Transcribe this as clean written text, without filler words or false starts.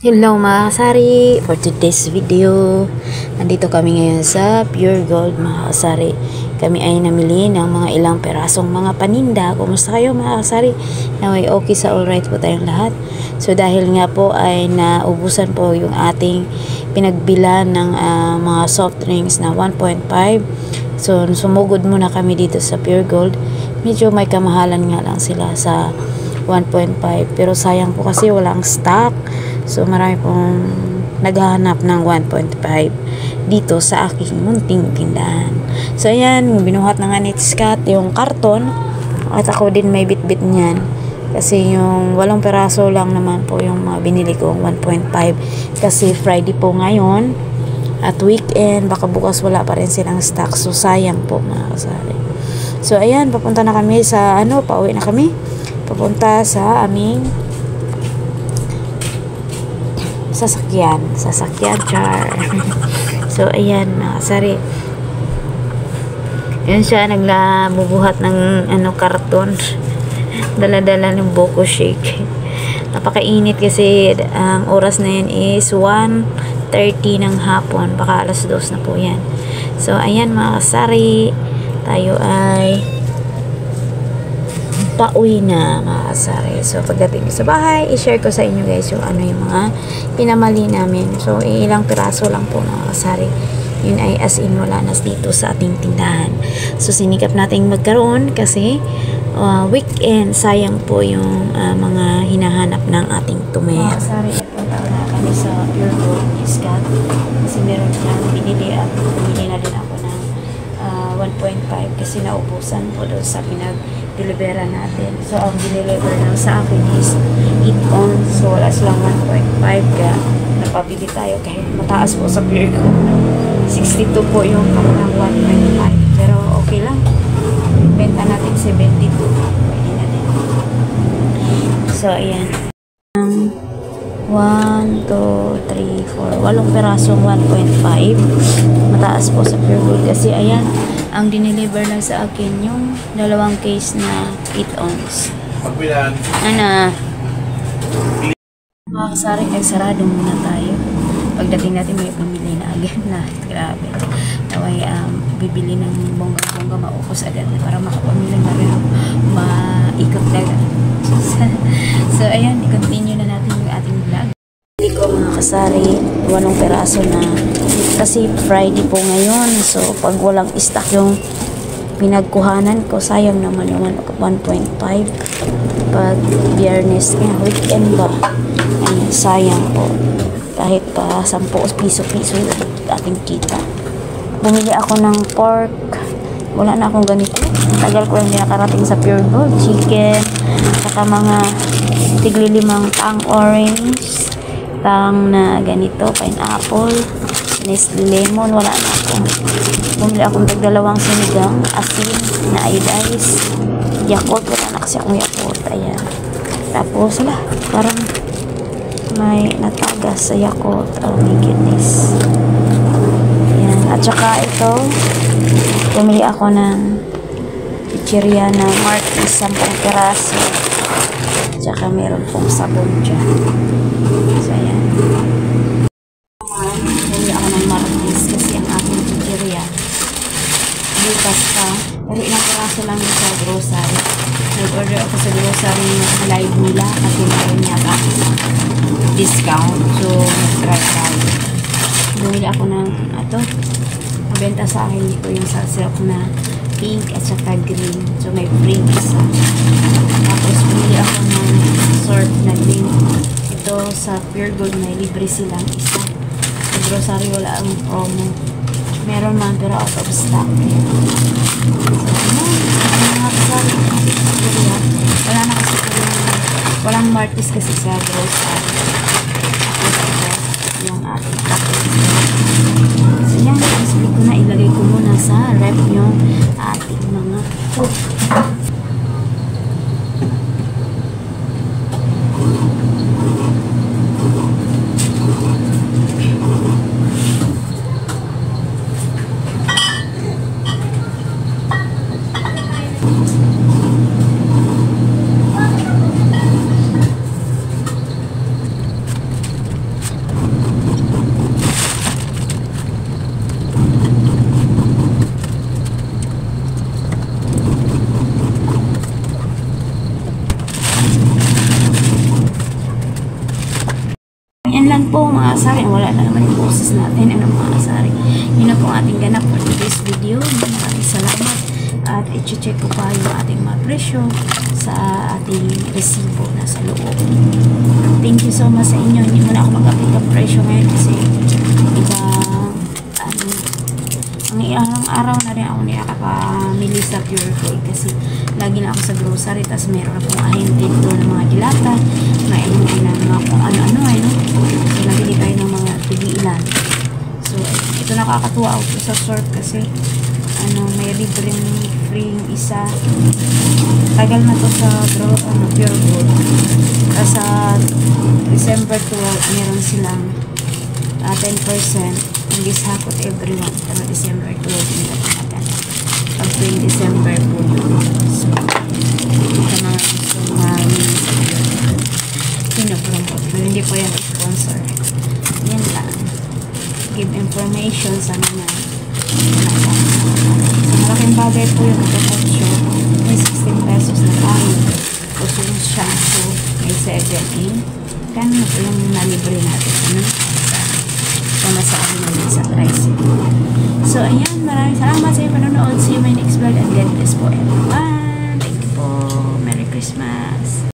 Hello mga kasari, for today's video nandito kami ngayon sa Pure Gold mga kasari. Kami ay namili ng mga ilang perasong mga paninda. Kumusta kayo mga kasari? Naway okay sa alright po tayong lahat. So dahil nga po ay naubusan po yung ating pinagbilan ng mga soft drinks na 1.5. So sumugod muna kami dito sa Pure Gold. Medyo may kamahalan nga lang sila sa 1.5, pero sayang po kasi walang stock. So marami pong naghahanap ng 1.5 dito sa aking munting tindahan. So ayan, binuhat na nga ni Scott yung karton at ako din may bitbit niyan kasi yung 8 peraso lang naman po yung mga binili kong 1.5 kasi Friday po ngayon at weekend, baka bukas wala pa rin silang stock. So sayang po mga kasari. So ayan, papunta na kami sa pauwi na kami. Papunta sa aming sasakyan char. So ayan mga kasari, yun siya nagbubuhat ng karton, dala-dala ng Boko Shake. Napakainit kasi ang oras na yun is 1:30 ng hapon, baka alas 2 na po yan. So ayan mga kasari, tayo ay pauwi na mga kasari. So pagdating sa bahay, i-share ko sa inyo guys yung yung mga pinamali namin. So ilang piraso lang po mga kasari. Yun ay as in wala na dito sa ating tindahan. So sinikap nating magkaroon kasi weekend, sayang po yung mga hinahanap ng ating tumer. Mga kasari, punta na kami sa Pure Gold ni Scott kasi meron siyang binili at binili na din ako ng 1.5 kasi naubusan po doon sa delivera natin. So ang dineliver lang sa akin is 8 ounce. So wala silang 1.5 kaya napabili tayo kahit mataas po sa Pure Gold. 62 po yung kanilang 1.5 pero okay lang. Benta natin 72. Pwede na din. So ayan. 1, 2, 3, 4 8 perasong 1.5. Mataas po sa Pure Gold kasi ayan, ang dineliver lang sa akin yung 2 case na 8 ounce. Mga kasari, nagsarado muna tayo. Pagdating natin may pamili na agad na. Grabe. Naway bibili ng bongga-bongga, maupos agad na para makapamili na rin, maikot agad. So ayan, i-continue na natin yung ating vlog. Hindi ko mga kasari, 8 peraso na kasi Friday po ngayon. So pag walang stock yung pinagkuhanan ko, sayang naman yung 1.5 pag Biyernes nga, weekend ba, ay sayang po kahit pa 10 piso yung ating kita. Bumili ako ng pork, wala na akong ganito, tagal ko lang din nakarating sa Pure Gold. Chicken, saka mga tigli-5 tang orange, tang na ganito, pineapple, Nestle lemon, wala na ako. Bumili akong 2 sinigang, asin na iodize, Yakult, wala na kasi akong Yakult. Ayan. Tapos wala, parang may natagas sa Yakult. Oh my goodness. Ayan. At saka ito, bumili ako ng chichirya na Marquis 10 peraso. At saka meron pong sabon dyan. So ayan. Bumili ako ng Marquis kasi ang aking chichirya bukas pa. Kasi ilang peraso lang sa grocery. Nag-order ako sa grocery ng live nila kasi mayroon yata discount. So nag-try tayo. Bumili ako ng mabenta sa akin dito yung sa silk na pink at saka green. So may free isa. Tapos bumili ako ng sort na green. Ito sa Pure Gold may libre silang isa. Sa grocery wala ang promo. Meron man pero out of stock. Wala na kasi walang Marquis kasi sa grocery. Yung ating packet. So yan, i-split ko na, ilagay ko muna sa rep yung ating mga food. lang po mga kasari. Wala na naman yung boses natin. Ano mga kasari. Yun na po ang ating ganap for today's video. Maraming salamat. At i-check ko pa yung ating mga presyo sa ating resibo na sa loob. Thank you so much sa inyo. Hindi mo na ako mag-update ng presyo ngayon kasi iba ang ilang araw na rin ako nakakapamili sa Pure Gold kasi lagi na ako sa grocery, tas meron akong ahente doon ng mga dilata, maingay na mga kung ano-ano no? So nabili tayo ng mga tigilan. So ito nakakatuwa ako sa sort kasi may libreng free isa. Tagal na to sa Pure Gold. Tapos sa December 12 meron silang 10% ang gisakot everyone pero December 12 nila pagkatan pag 20 December po so sa mga gusto pinapromote pero hindi po yan sponsor yan lang give information sa mga sa malaking bagay po yung pagkakotso may 16 pesos na tayo tapos yung shampoo may 7A ganun po yung nalibre natin sama sa akin naman sa tricycle. So, ayan. Maraming salamat sa iyo panonood. See you in my next vlog and God bless po everyone. Thank you po. Merry Christmas.